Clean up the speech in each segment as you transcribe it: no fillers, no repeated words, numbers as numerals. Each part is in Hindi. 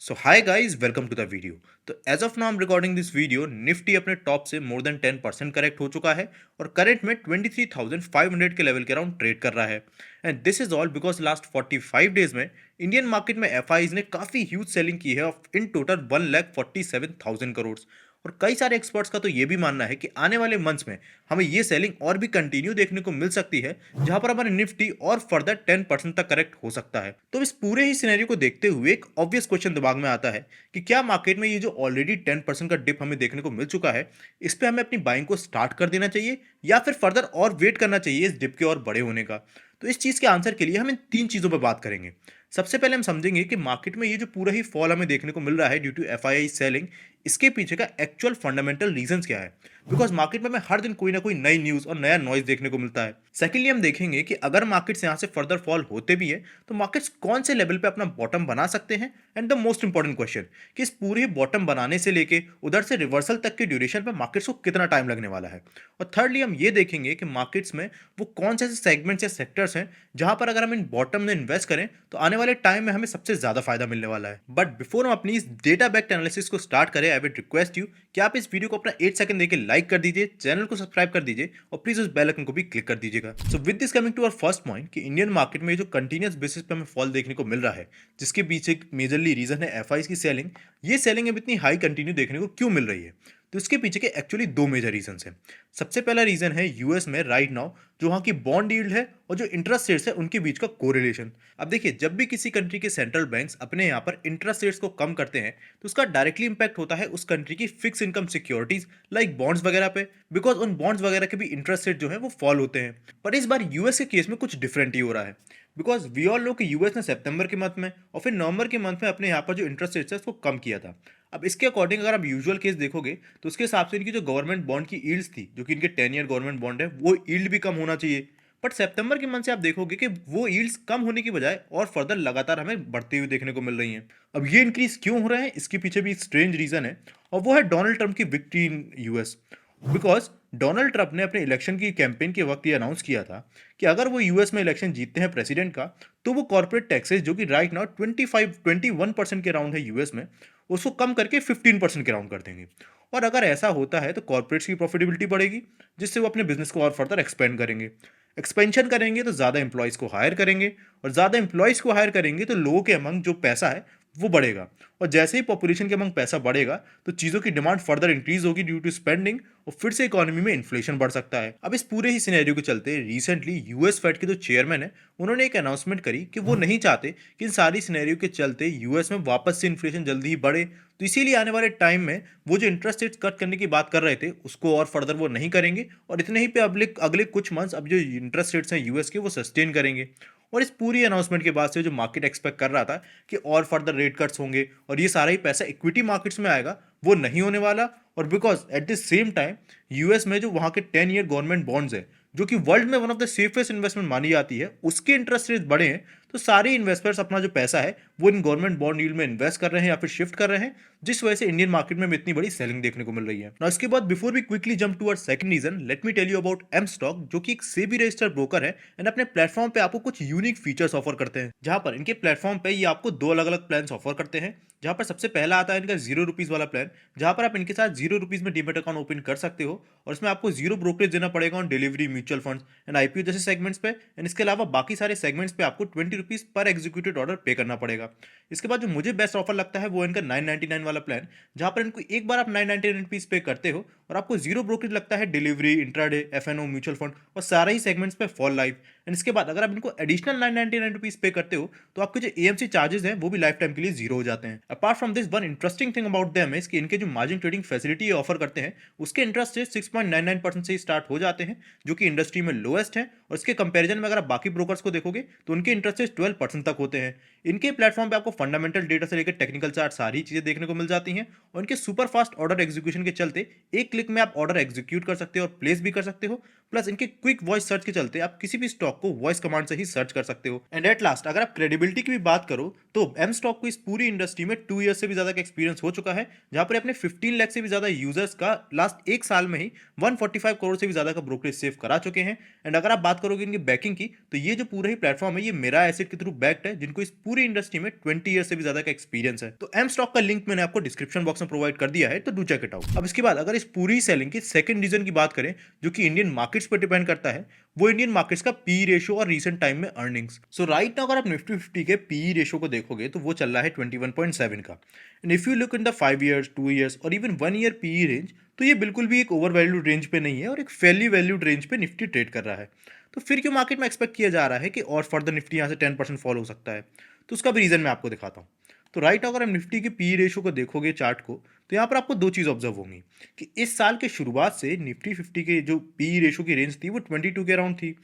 So hi guys, welcome to the video. तो as of now I am recording this video, nifty अपने टॉप से मोर देन 10% करेक्ट हो चुका है और करंट में 23,500 के लेवल के अराउंड ट्रेड कर रहा है। And this is all because last 45 days में इंडियन मार्केट में एफआईज ने काफी ह्यूज सेलिंग की है ऑफ इन टोटल 1,47,000 करोड़। और कई सारे एक्सपर्ट्स का तो ये भी मानना है कि आने वाले मंथ्स में हमें ये सेलिंग और भी कंटिन्यू देखने को मिल सकती है, जहां पर हमारे निफ्टी और फर्दर 10% तक करेक्ट हो सकता है। तो इस पूरे ही सिनेरियो को देखते हुए एक ऑब्वियस क्वेश्चन दिमाग में आता है कि क्या मार्केट में ये जो ऑलरेडी 10% का डिप हमें देखने को मिल चुका है, इस पे हमें अपनी बाइंग को स्टार्ट कर देना चाहिए या फिर फर्दर और वेट करना चाहिए इस डिप के और बड़े होने का। तो इस चीज के आंसर के लिए हम इन तीन चीजों पर बात करेंगे। सबसे पहले हम समझेंगे कि मार्केट में ये जो पूरा ही फॉल हमें देखने को मिल रहा है ड्यू टू एफआईआई सेलिंग, इसके पीछे का एक्चुअल फंडामेंटल रीजंस क्या है। बिकॉज मार्केट में हमें हर दिन कोई ना कोई नई न्यूज और नया नॉइज देखने को मिलता है। सेकेंडली हम देखेंगे कि अगर मार्केट्स यहाँ से फर्दर फॉल होते भी है तो मार्केट्स कौन से लेवल पे अपना बॉटम बना सकते हैं। And the most important question कि इस पूरे बॉटम बनाने से लेके उधर से रिवर्सल तक के ड्यूरेशन पे मार्केट्स को कितना टाइम लगने वाला है। और थर्डली हम ये देखेंगे कि मार्केट्स में वो कौन से ऐसे सेगमेंट्स या सेक्टर्स हैं जहां पर अगर हम इन बॉटम में इन्वेस्ट करें तो आने वाले टाइम में हमें सबसे ज्यादा फायदा मिलने वाला है। बट बिफोर हम अपनी इस डेटा बैक्ड एनालिसिस को स्टार्ट करें, आई वुड रिक्वेस्ट यू कि आप इस वीडियो को अपना 8 सेकंड देके लाइक कर दीजिए, चैनल को सब्सक्राइब कर दीजिए और प्लीज उस बेल आइकन को भी क्लिक कर दीजिएगा। So with this coming to our first point कि इंडियन मार्केट में जो कंटिन्यूस बेसिस पे हमें फॉल देखने को मिल रहा है, जिसके पीछे मेजरली रीजन है एफआईज की सेलिंग। ये सेलिंग अब इतनी हाई कंटिन्यू देखने को क्यों मिल रही है, तो इसके पीछे के एक्चुअली दो मेजर रीजन हैं। सबसे पहला रीजन है यूएस में राइट नाउ जो वहां की बॉन्ड यील्ड है और जो इंटरेस्ट रेट्स है उनके बीच का कोरिलेशन। अब देखिए, जब भी किसी कंट्री के सेंट्रल बैंक्स अपने यहाँ पर इंटरेस्ट रेट्स को कम करते हैं तो उसका डायरेक्टली इंपैक्ट होता है उस कंट्री की fix income securities like bonds वगैरह पे। बिकॉज उन बॉन्ड्स वगैरह के भी इंटरेस्ट रेट जो है वो फॉल होते हैं। पर इस बार यूएस के केस में कुछ डिफरेंट ही हो रहा है। बिकॉज वी ऑल नो कि यूएस ने सितंबर के मंथ में और फिर नवंबर के मंथ में अपने यहाँ पर जो इंटरेस्ट रेट्स है उसको कम किया था। अब इसके अकॉर्डिंग अगर आप यूजुअल केस देखोगे तो उसके हिसाब से इनकी जो गवर्नमेंट बॉन्ड की यील्ड्स थी, जो कि इनके 10 ईयर गवर्नमेंट बॉन्ड है, वो यील्ड भी कम होना चाहिए। बट सितंबर के मंथ से आप देखोगे कि वो यील्ड्स कम होने की बजाय और फर्दर लगातार हमें बढ़ती हुई देखने को मिल रही हैं। अब ये इंक्रीज क्यों हो रहा है, इसके पीछे भी स्ट्रेंज रीजन है और वो है डोनाल्ड ट्रंप की victory in US. Because Donald Trump ने अपने इलेक्शन की कैंपेन के वक्त ये अनाउंस किया था कि अगर वो यूएस में इलेक्शन जीतते हैं प्रेसिडेंट का, तो वो कॉर्पोरेट टैक्सेस जो कि राइट नाउ 21% के राउंड है यूएस में, उसको कम करके 15% के राउंड कर देंगे। और अगर ऐसा होता है तो कॉर्पोरेट्स की प्रॉफिटेबिलिटी बढ़ेगी, जिससे वो अपने बिजनेस को और फर्दर एक्सपेंड करेंगे। एक्सपेंशन करेंगे तो ज़्यादा इंप्लॉयज़ को हायर करेंगे और ज़्यादा इंप्लॉयज़ को हायर करेंगे तो लोगों के अमंग जो पैसा है वो बढ़ेगा। और जैसे ही पॉपुलेशन के अमंग पैसा बढ़ेगा तो चीज़ों की डिमांड फर्दर इंक्रीज होगी ड्यू टू स्पेंडिंग और फिर से इकोनॉमी में इन्फ्लेशन बढ़ सकता है। अब इस पूरे ही सिनेरियो के चलते रिसेंटली यूएस फेड के जो चेयरमैन है, उन्होंने एक अनाउंसमेंट करी कि वो नहीं चाहते कि इन सारी सिनेरियो के चलते यूएस में वापस से इन्फ्लेशन जल्दी ही बढ़े। तो इसीलिए आने वाले टाइम में वो जो इंटरेस्ट रेट्स कट करने की बात कर रहे थे उसको और फर्दर वो नहीं करेंगे और इतने ही पे अगले अगले कुछ मंथ्स अब जो इंटरेस्ट रेट्स हैं यूएस के वो सस्टेन करेंगे। और इस पूरी अनाउंसमेंट के बाद से जो मार्केट एक्सपेक्ट कर रहा था कि और फर्दर रेट कट्स होंगे और ये सारा ही पैसा इक्विटी मार्केट्स में आएगा, वो नहीं होने वाला। और because at the same time US में जो वहाँ के 10 ईयर गवर्नमेंट बॉन्ड्स है, जो कि वर्ल्ड में one of the safest investment मानी जाती है, उसके इंटरेस्ट रेट बढ़े हैं। तो सारे इन्वेस्टर्स अपना जो पैसा है वो इन गवर्नमेंट बॉन्ड यील्ड में इन्वेस्ट कर रहे हैं या फिर शिफ्ट कर रहे हैं, जिस वजह से इंडियन मार्केट में इतनी बड़ी सेलिंग देखने को मिल रही है। ना इसके बाद before we quickly jump to our second reason, let me tell you about M stock, जो कि एक सेबी रजिस्टर्ड ब्रोकर है एंड अपने प्लेटफॉर्म पे आपको कुछ यूनिक फीचर्स ऑफर करते हैं। जहां पर इनके प्लेटफॉर्म पे ये आपको दो अलग अलग प्लान ऑफर करते हैं। जहां पर सबसे पहला आता है इनका ₹0 वाला प्लान, जहां पर आप इनके साथ ₹0 में डीमेट अकाउंट ओपन कर सकते हो और इसमें आपको जीरो ब्रोकरेज देना पड़ेगा on delivery, mutual funds and IPO जैसे सेगमेंट्स पे। एंड इसके अलावा बाकी सारे सेगमेंट्स पे आपको ₹20 पर एग्जीक्यूटेड ऑर्डर पे करना पड़ेगा। इसके बाद जो मुझे बेस्ट ऑफर लगता है वो है इनका 999 वाला प्लान, जहां पर इनको एक बार आप ₹999 पे करते हो और आपको जीरो ब्रोकरेज लगता है delivery, intraday, FNO, mutual fund और सारे ही सेगमेंट्स पे फॉर लाइफ। एंड इसके बाद अगर आप इनको एडिशनल ₹999 पे करते हो तो आपके जो एएमसी चार्जेस हैं वो भी लाइफ टाइम के लिए जीरो हो जाते हैं। Apart from this, one interesting thing about them is कि इनके जो मार्जिन ट्रेडिंग फैसिलिटी ऑफर करते हैं उसके इंटरेस्ट रेट 6.99% से ही स्टार्ट हो जाते हैं, जो कि इंडस्ट्री में लोएस्ट है। और इसके कंपैरिजन में अगर आप बाकी ब्रोकर्स को देखोगे तो उनके इंटरेस्ट रेट 12% तक होते हैं। इनके प्लेटफॉर्म पे आपको फंडामेंटल डेटा से लेकर टेक्निकल चार्ट सारी चीजें देखने को मिल जाती हैं और इनके सुपर फास्ट ऑर्डर एग्जीक्यूशन के चलते एक क्लिक में आप ऑर्डर एग्जीक्यूट कर सकते हो और प्लेस भी कर सकते हो। प्लस इनके क्विक वॉइस सर्च के चलते आप किसी भी स्टॉक को वॉइस कमांड से ही सर्च कर सकते हो। एंड एट लास्ट, अगर आप क्रेडिबिलिटी की भी बात करो तो एम स्टॉक को इस पूरी इंडस्ट्री में 2 ईयर्स से भी ज़्यादा का एक्सपीरियंस हो चुका है, जहाँ पर अपने 15 लाख से भी ज़्यादा यूजर्स का लास्ट एक साल में ही 145 करोड़ से भी ज़्यादा का ब्रोकरेज सेव करा चुके हैं। एंड अगर आप बात करोगे इनकी बैकिंग की, तो ये जो पूरा ही प्लेटफॉर्म है ये मेरा एसेट के थ्रू बैक्ड है, जिनको इस पूरी इंडस्ट्री में 20 ईयर्स से भी ज़्यादा का एक्सपीरियंस है। तो एम स्टॉक का लिंक मैंने आपको डिस्क्रिप्शन बॉक्स में प्रोवाइड कर दिया है, तो डू चेक इट आउट। अब इसके बाद अगर इस पूरी सेलिंग की सेकंड रीजन की बात करें, जो कि इंडियन मार्केट्स पर डिपेंड करता है, वो इंडियन मार्केट्स का पी रेशियो और रीसेंट टाइम में अर्निंग्स। सो राइट नाउ अगर आप निफ्टी 50 के पी रेशियो को देखोगे तो वो चल रहा है 21.7 का। And if you look in the 5 years, 2 years और इवन 1 ईयर पी रेंज, तो ये बिल्कुल भी एक ओवर वैल्यूड रेंज पे नहीं है और एक फेयरली वैल्यूड रेंज पे निफ्टी ट्रेड कर रहा है। तो फिर क्यों मार्केट में एक्सपेक्ट किया जा रहा है कि और फर्दर निफ्टी यहाँ से 10% फॉल हो सकता है? तो उसका भी रीजन मैं आपको दिखाता हूँ। तो राइट अगर हम निफ्टी के पी रेशियो को देखोगे चार्ट को, तो यहाँ पर आपको दो चीज़ ऑब्जर्व होंगी कि इस साल के शुरुआत से निफ्टी 50 के जो पी रेशियो की रेंज थी वो 22 के अराउंड थी।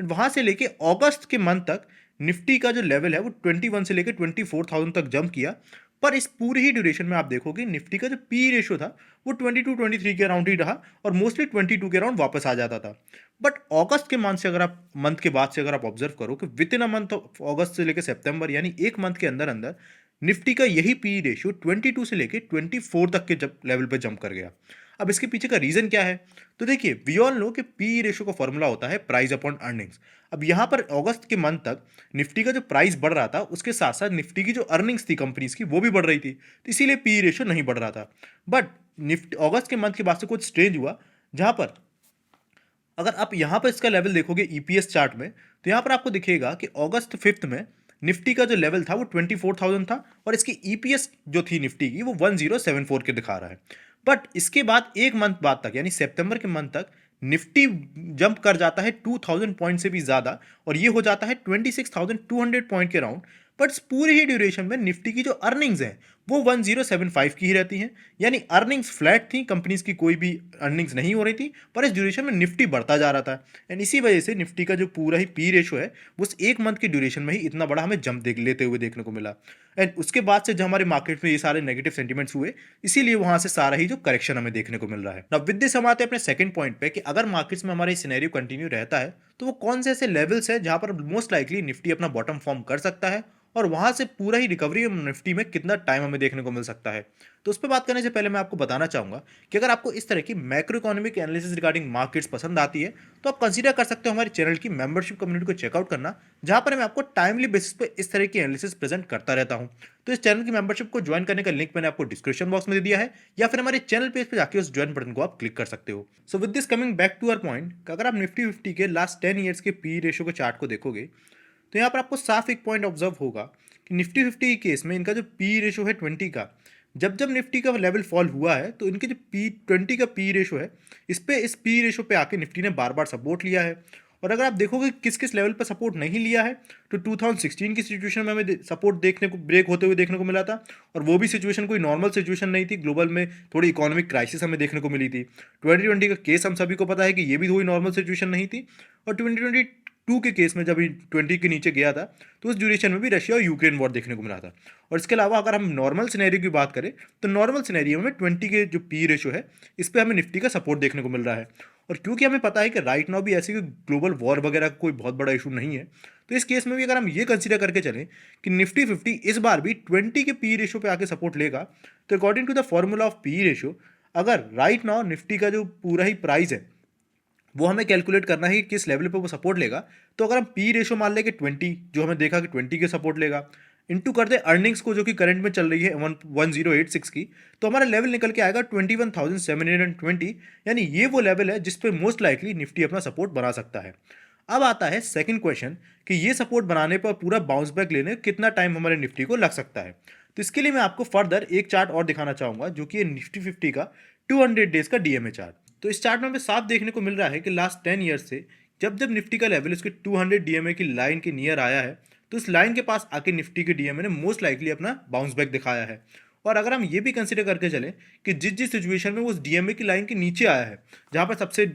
वहाँ से लेके अगस्त के मंथ तक निफ्टी का जो लेवल है वो 21 से लेके 24,000 तक जंप किया। पर इस पूरी ही ड्यूरेशन में आप देखोगे निफ्टी का जो पी रेशियो था वो 22-23 के अराउंड ही रहा और मोस्टली 22 के अराउंड वापस आ जाता था। बट अगस्त के मंथ से अगर आप मंथ के बाद से अगर आप ऑब्जर्व करो कि with in a month of अगस्त से लेकर सितंबर यानी एक मंथ के अंदर अंदर निफ्टी का यही पी रेशियो 22 से लेके 24 तक के लेवल पे जंप कर गया। अब इसके पीछे का रीजन क्या है? तो देखिए, वी ऑल नो कि पी रेशियो का फॉर्मूला होता है प्राइस अपॉन अर्निंग्स। अब यहाँ पर अगस्त के मंथ तक निफ्टी का जो प्राइस बढ़ रहा था उसके साथ साथ निफ्टी की जो अर्निंग्स थी कंपनीज की वो भी बढ़ रही थी, तो इसीलिए पी रेशियो नहीं बढ़ रहा था। बट निफ्टी अगस्त के मंथ के बाद से कुछ स्ट्रेंज हुआ, जहाँ पर अगर आप यहाँ पर इसका लेवल देखोगे ईपीएस चार्ट में, तो यहाँ पर आपको दिखेगा कि अगस्त 5 में निफ्टी का जो लेवल था वो 24,000 था और इसकी ईपीएस जो थी निफ्टी की वो 1074 के दिखा रहा है। बट इसके बाद एक मंथ बाद तक यानी सितंबर के मंथ तक निफ्टी जंप कर जाता है 2000 पॉइंट से भी ज़्यादा और ये हो जाता है 26,200 पॉइंट के राउंड। बट इस पूरी ही ड्यूरेशन में निफ्टी की जो अर्निंग्स हैं वो 1075 की ही रहती हैं, यानी अर्निंग्स फ्लैट थी, कंपनीज की कोई भी अर्निंग्स नहीं हो रही थी, पर इस ड्यूरेशन में निफ्टी बढ़ता जा रहा था। एंड इसी वजह से निफ्टी का जो पूरा ही पी रेशो है वो उस एक मंथ की ड्यूरेशन में ही इतना बड़ा हमें जंप देख लेते हुए देखने को मिला। एंड उसके बाद से जो हमारे मार्केट में ये सारे नेगेटिव सेंटीमेंट्स हुए, इसीलिए वहां से सारा ही जो करेक्शन हमें देखने को मिल रहा है। अब विद दिस हम आते हैं अपने सेकंड पॉइंट पे कि अगर मार्केट्स में हमारा सिनेरियो कंटिन्यू रहता है तो वो कौन से ऐसे लेवल्स है जहां पर मोस्ट लाइकली निफ्टी अपना बॉटम फॉर्म कर सकता है और वहां से पूरा ही रिकवरी निफ्टी में कितना टाइम हमें देखने को मिल सकता है। तो उस पर बात करने से पहले मैं आपको बताना चाहूंगा कि अगर आपको इस तरह की macro economic analysis regarding markets पसंद आती है तो आप कंसीडर कर सकते हो हमारे चैनल की मेंबरशिप कम्युनिटी को चेकआउट करना, जहां पर मैं आपको टाइमली बेसिस पे इस तरह की एनालिसिस प्रेजेंट करता रहता हूं। तो इस चैनल की मेंबरशिप को ज्वाइन करने का लिंक मैंने आपको डिस्क्रिप्शन बॉक्स में दे दिया है, या फिर हमारे चैनल पेज पे जाके उस ज्वाइन बटन को आप क्लिक कर सकते हो। So with this coming back to our point, अगर आप निफ्टी 50 के लास्ट 10 ईयर्स के पी रेशियो के चार्ट को देखोगे तो यहाँ पर आपको साफ एक पॉइंट ऑब्जर्व होगा कि निफ्टी 50 के केस में इनका जो पी रेशो है 20 का, जब जब निफ्टी का लेवल फॉल हुआ है तो इनके जो पी 20 का पी रेशो है इस पी रेशो पे आके निफ्टी ने बार बार सपोर्ट लिया है। और अगर आप देखोगे किस किस लेवल पर सपोर्ट नहीं लिया है, तो 2016 की सिचुएशन में हमें सपोर्ट देखने को ब्रेक होते हुए देखने को मिला था, और वो भी सिचुएशन कोई नॉर्मल सिचुएशन नहीं थी, ग्लोबल में थोड़ी इकोनॉमिक क्राइसिस हमें देखने को मिली थी। 2020 का केस हम सभी को पता है कि ये भी कोई नॉर्मल सिचुएशन नहीं थी। और 2022 के केस में जब 20 के नीचे गया था तो उस ड्यूरेशन में भी रशिया और यूक्रेन वॉर देखने को मिला था। और इसके अलावा अगर हम नॉर्मल सिनेरियो की बात करें तो नॉर्मल सिनेरियो में 20 के जो पी रेशो है इस पर हमें निफ्टी का सपोर्ट देखने को मिल रहा है। और क्योंकि हमें पता है कि राइट नाउ भी ऐसी ग्लोबल वॉर वगैरह का कोई बहुत बड़ा इशू नहीं है, तो इस केस में भी अगर हम ये कंसीडर करके चलें कि निफ्टी 50 इस बार भी 20 के पी रेशो पे आके सपोर्ट लेगा, तो according to the formula of P ratio, अगर राइट नाउ निफ्टी का जो पूरा ही प्राइस है वो हमें कैलकुलेट करना है कि किस लेवल पे वो सपोर्ट लेगा, तो अगर हम पी रेशो मान लें कि 20, जो हमें देखा कि 20 के सपोर्ट लेगा, इनटू कर दे अर्निंग्स को जो कि करंट में चल रही है 1086 की, तो हमारा लेवल निकल के आएगा 21,720, यानी ये वो लेवल है जिस पे मोस्ट लाइकली निफ्टी अपना सपोर्ट बना सकता है। अब आता है सेकंड क्वेश्चन कि ये सपोर्ट बनाने पर पूरा बाउंस बैक लेने कितना टाइम हमारे निफ्टी को लग सकता है। तो इसके लिए मैं आपको फर्दर एक चार्ट और दिखाना चाहूंगा जो कि निफ्टी 50 का 200 डेज का डीएमए चार्ट। तो इस चार्ट में हमें साफ देखने को मिल रहा है कि लास्ट 10 ईयर्स से जब जब निफ्टी का लेवल इसके 200 डीएमए की लाइन के नियर आया है, तो इस लाइन के पास आके निफ्टी के डीएमए ने मोस्ट लाइकली अपना बाउंस बैक दिखाया है। और अगर हम ये भी कंसिडर करके चलें कि जिस जिस सिचुएशन में वो उस डीएमए की लाइन के नीचे आया है, जहाँ पर सबसे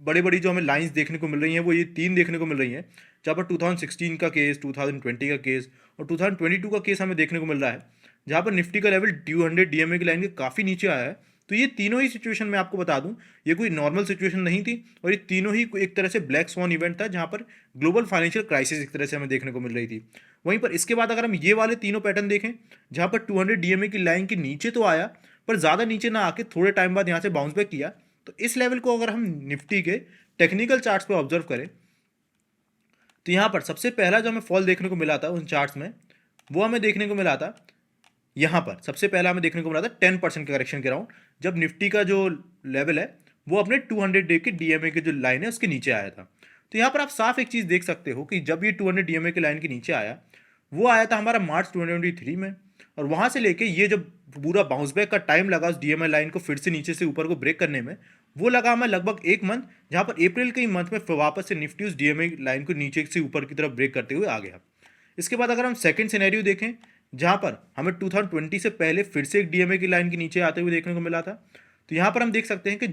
बड़ी बड़ी जो हमें लाइंस देखने को मिल रही हैं वो ये 3 देखने को मिल रही हैं, जहाँ पर 2016 का केस, 2020 का केस और 2022 का केस हमें देखने को मिल रहा है, जहाँ पर निफ्टी का लेवल 200 डीएमए की लाइन के काफ़ी नीचे आया है। तो ये तीनों ही सिचुएशन में आपको बता दूं ये कोई नॉर्मल सिचुएशन नहीं थी, और ये तीनों ही एक तरह से ब्लैक स्वॉन इवेंट था जहां पर ग्लोबल फाइनेंशियल क्राइसिस एक तरह से हमें देखने को मिल रही थी। वहीं पर इसके बाद अगर हम ये वाले तीनों पैटर्न देखें, जहाँ पर 200 डीएमए की लाइन के नीचे तो आया, पर ज़्यादा नीचे ना आके थोड़े टाइम बाद यहाँ से बाउंस बैक किया, तो इस लेवल को अगर हम निफ्टी के टेक्निकल चार्ट्स पे ऑब्जर्व करें, तो यहाँ पर सबसे पहला जो हमें फॉल देखने को मिला था उन चार्ट्स में, वो हमें देखने को मिला था यहाँ पर। सबसे पहला हमें देखने को मिला था 10% के करेक्शन के राउंड, जब निफ्टी का जो लेवल है वो अपने 200 डे के डीएमए की जो लाइन है उसके नीचे आया था। तो यहाँ पर आप साफ एक चीज़ देख सकते हो कि जब ये 200 डीएमए की लाइन के नीचे आया, वो आया था हमारा मार्च 2023 में, और वहाँ से लेके ये जब पूरा बाउंस बैक का टाइम लगा उस डीएमए लाइन को फिर से नीचे से ऊपर को ब्रेक करने में, वो लगा हमें लगभग एक मंथ, जहाँ पर अप्रैल के ही मंथ में फिर वापस से निफ्टी उस डीएमए लाइन को नीचे से ऊपर की तरफ ब्रेक करते हुए आ गया। इसके बाद अगर हम सेकंड सिनेरियो देखें, जहाँ पर हमें 2020 से पहले फिर से एक डीएमए की लाइन के नीचे आते हुए देखने को मिला था, तो यहाँ पर हम देख सकते हैं कि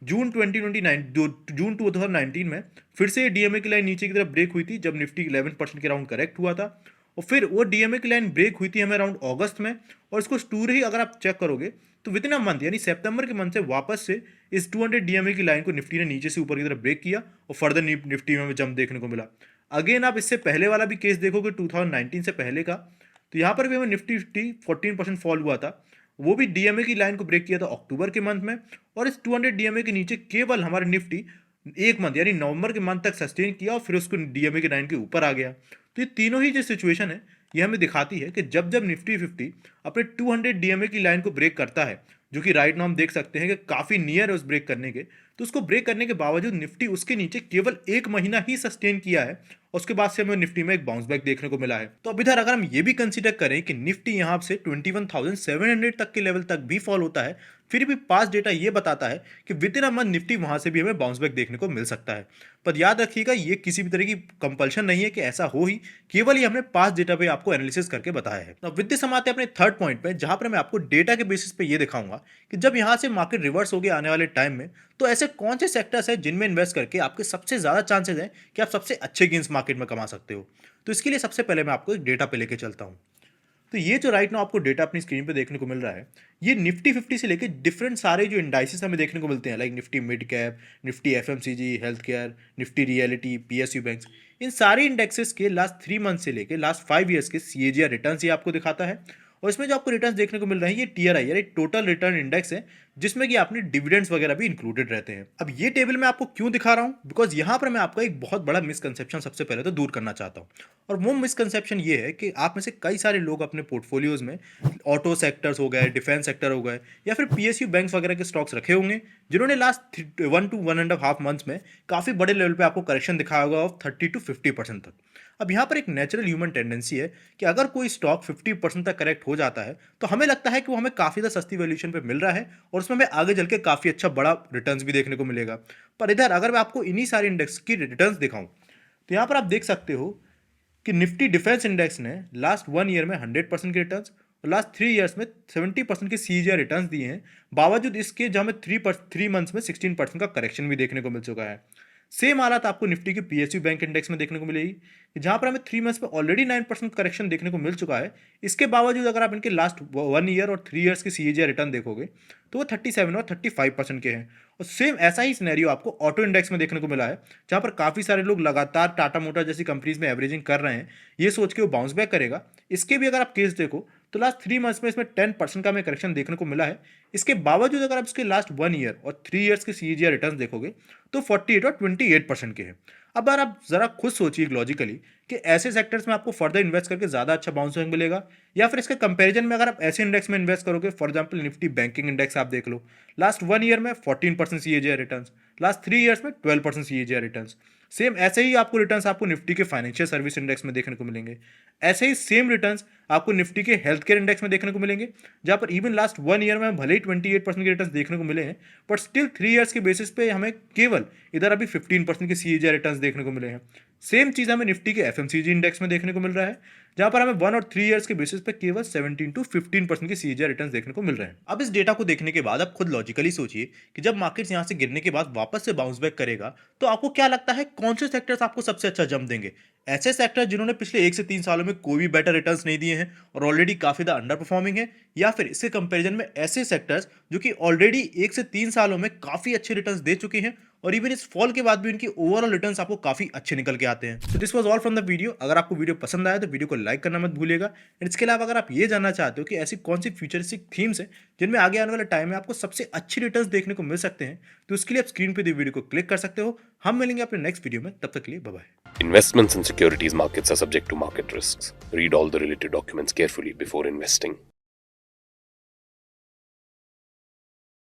जून 2019 में फिर से डीएमए की लाइन नीचे की तरफ ब्रेक हुई थी, जब निफ्टी 11% के राउंड करेक्ट हुआ था, और फिर वो डीएमए की लाइन ब्रेक हुई थी हमें अराउंड अगस्त में, और इसको स्टूर ही अगर आप चेक करोगे तो विद इन अ मंथ यानी सितंबर के मंथ से वापस से इस 200 डीएमए की लाइन को निफ्टी ने नीचे से ऊपर की तरफ ब्रेक किया, और फर्दर निफ्टी में जंप देखने को मिला। अगेन आप इससे पहले वाला भी केस देखोगे 2019 से पहले का, तो यहाँ पर भी हमें निफ्टी 14% फॉल हुआ था, वो भी डीएमए की लाइन को ब्रेक किया था अक्टूबर के मंथ में, और इस 200 डीएमए के नीचे केवल हमारे निफ्टी एक मंथ यानी नवंबर के मंथ तक सस्टेन किया, और फिर उसको डीएमए की लाइन के ऊपर आ गया। तो ये तीनों ही जो सिचुएशन है ये हमें दिखाती है कि जब जब निफ्टी 50 अपने 200 डीएमए की लाइन को ब्रेक करता है, जो कि राइट नाउ हम देख सकते हैं कि काफ़ी नियर है उस ब्रेक करने के, तो उसको ब्रेक करने के बावजूद निफ्टी उसके नीचे केवल एक महीना ही सस्टेन किया है, और उसके बाद से हमें निफ्टी में एक बाउंस बैक देखने को मिला है। तो अब इधर अगर हम ये भी कंसीडर करें कि निफ्टी यहाँ से 21,700 तक के लेवल तक भी फॉल होता है, फिर भी पास्ट डेटा ये बताता है कि with in a month Nifty वहाँ से भी हमें बाउंस बैक देखने को मिल सकता है। पर याद रखिएगा, ये किसी भी तरह की कंपल्शन नहीं है कि ऐसा हो ही, केवल ये हमने पास्ट डेटा पे आपको एनालिसिस करके बताया है। अब विद दिस हम आते हैं अपने थर्ड पॉइंट पे, जहाँ पर मैं आपको डेटा के बेसिस पे ये दिखाऊंगा कि जब यहाँ से मार्केट रिवर्स हो गया आने वाले टाइम में, तो ऐसे कौन से सेक्टर्स हैं जिनमें इन्वेस्ट करके आपके सबसे ज़्यादा चांसेस हैं कि आप सबसे अच्छे गेन्स मार्केट में कमा सकते हो। तो इसके लिए सबसे पहले मैं आपको एक डेटा पे लेके चलता हूँ। तो ये जो राइट नाउ आपको डेटा अपनी स्क्रीन पे देखने को मिल रहा है, ये निफ्टी 50 से लेके डिफरेंट सारे जो इंडाइसेस हमें देखने को मिलते हैं, like nifty mid cap, nifty FMCG, health care, nifty realty, PSU banks, इन सारे इंडेक्सेस के लास्ट 3 मंथ से लेके लास्ट 5 ईयर्स के सीएजीआर रिटर्न्स ये आपको दिखाता है। और इसमें जो आपको रिटर्न्स देखने को मिल रहे हैं, ये टीआरआई यानी टोटल रिटर्न इंडेक्स है, जिसमें कि आपने डिविडेंड्स वगैरह भी इंक्लूडेड रहते हैं। अब ये टेबल मैं आपको क्यों दिखा रहा हूँ, बिकॉज यहाँ पर मैं आपका एक बहुत बड़ा मिसकंसेप्शन सबसे पहले तो दूर करना चाहता हूँ। और वो मिसकंसेप्शन ये है कि आप में से कई सारे लोग अपने पोर्टफोलियोज में ऑटो सेक्टर्स हो गए, डिफेंस सेक्टर हो गए, या फिर पीएसयू बैंक्स वगैरह के स्टॉक्स रखे होंगे, जिन्होंने लास्ट 1 to 1.5 मंथ्स में काफ़ी बड़े लेवल पे आपको करेक्शन दिखाया होगा ऑफ 30 to 50% तक। अब यहाँ पर एक नेचुरल ह्यूमन टेंडेंसी है कि अगर कोई स्टॉक 50% तक करेक्ट हो जाता है, तो हमें लगता है कि वो हमें काफ़ी ज़्यादा सस्ती वैल्यूएशन पे मिल रहा है, और उसमें हमें आगे चल के काफ़ी अच्छा बड़ा रिटर्न्स भी देखने को मिलेगा। पर इधर अगर मैं आपको इन्हीं सारे इंडेक्स की रिटर्न्स दिखाऊं, तो यहाँ पर आप देख सकते हो कि निफ्टी डिफेंस इंडेक्स ने लास्ट 1 ईयर में 100% के रिटर्न्स और लास्ट 3 ईयर्स में 70% के सीजीआर रिटर्न्स दिए हैं, बावजूद इसके जहाँ में 3 मंथ्स में 16% का करेक्शन भी देखने को मिल चुका है। सेम हालत आपको निफ्टी के पीएसयू बैंक इंडेक्स में देखने को मिलेगी, जहां पर हमें 3 मंथ्स में ऑलरेडी 9% करेक्शन देखने को मिल चुका है। इसके बावजूद अगर आप इनके लास्ट 1 ईयर और 3 ईयर्स के सीएजीआर रिटर्न देखोगे, तो वो 37 और 35% के हैं। और सेम ऐसा ही सिनेरियो आपको ऑटो इंडेक्स में देखने को मिला है, जहां पर काफ़ी सारे लोग लगातार टाटा मोटर जैसी कंपनीज में एवरेजिंग कर रहे हैं, ये सोच के वो बाउंस बैक करेगा। इसके भी अगर आप केस देखो, तो लास्ट 3 मंथ्स में इसमें 10% का हमें करेक्शन देखने को मिला है। इसके बावजूद अगर आप इसके लास्ट 1 ईयर और 3 ईयर्स के सीजीआर रिटर्न देखोगे, तो 48 और 28% के हैं। अब यार आप जरा खुद सोचिए लॉजिकली कि ऐसे सेक्टर्स में आपको फर्दर इन्वेस्ट करके ज़्यादा अच्छा बाउंस बैक मिलेगा, या फिर इसके कंपैरिजन में अगर आप ऐसे इंडेक्स में इन्वेस्ट करोगे, for example Nifty banking index आप देख लो, लास्ट 1 ईयर में 14% सीएजीआर रिटर्न्स, लास्ट 3 ईयर्स में 12% सीएजीआर रिटर्न्स। सेम ऐसे ही आपको रिटर्न्स आपको निफ्टी के फाइनेंशियल सर्विस इंडेक्स में देखने को मिलेंगे। ऐसे ही सेम रिटर्न्स आपको निफ्टी के हेल्थ केयर इंडेक्स में देखने को मिलेंगे, जहां पर इवन लास्ट 1 ईयर में भले ही 28% के रिटर्न्स देखने को मिले हैं, बट स्टिल 3 ईयर्स के बेसिस पे हमें केवल इधर अभी 15% के सीएजीआर रिटर्न्स देखने को मिले हैं। सेम चीज़ हमें निफ्टी के एफएमसीजी इंडेक्स में देखने को मिल रहा है, जहां पर हमें 1 और 3 ईयर्स के बेसिस पे केवल 17 to 15% के सीएजीआर रिटर्न्स देखने को मिल रहे हैं। अब इस डेटा को देखने के बाद आप खुद लॉजिकली सोचिए कि जब मार्केट्स यहां से गिरने के बाद वापस से बाउंस बैक करेगा, तो आपको क्या लगता है कौन से सेक्टर्स आपको सबसे अच्छा जंप देंगे? ऐसे सेक्टर जिन्होंने पिछले 1 से 3 सालों में कोई भी बेटर रिटर्न्स नहीं दिए हैं और ऑलरेडी काफ़ी ज़्यादा अंडर परफॉर्मिंग है, या फिर इसके कंपैरिजन में ऐसे सेक्टर्स जो कि ऑलरेडी 1 से 3 सालों में काफ़ी अच्छे रिटर्न्स दे चुके हैं और इवन इस फॉल के बाद भी उनकी ओवरऑल रिटर्न्स आपको काफ़ी अच्छे निकल के आते हैं। So this was all from the video. अगर आपको वीडियो पसंद आया तो वीडियो को लाइक करना मत भूलिएगा। एंड इसके अलावा अगर आप ये जानना चाहते हो कि ऐसी कौन सी फ्यूचरिस्टिक थीम्स हैं जिनमें आगे आने वाले टाइम में आपको सबसे अच्छी रिटर्न्स देखने को मिल सकते हैं, तो उसके लिए आप स्क्रीन पे दी वीडियो को क्लिक कर सकते हो। हम मिलेंगे अपने नेक्स्ट वीडियो में, तब तक के लिए bye bye. Investments in securities markets are subject to market risks. Read all the related documents carefully before investing.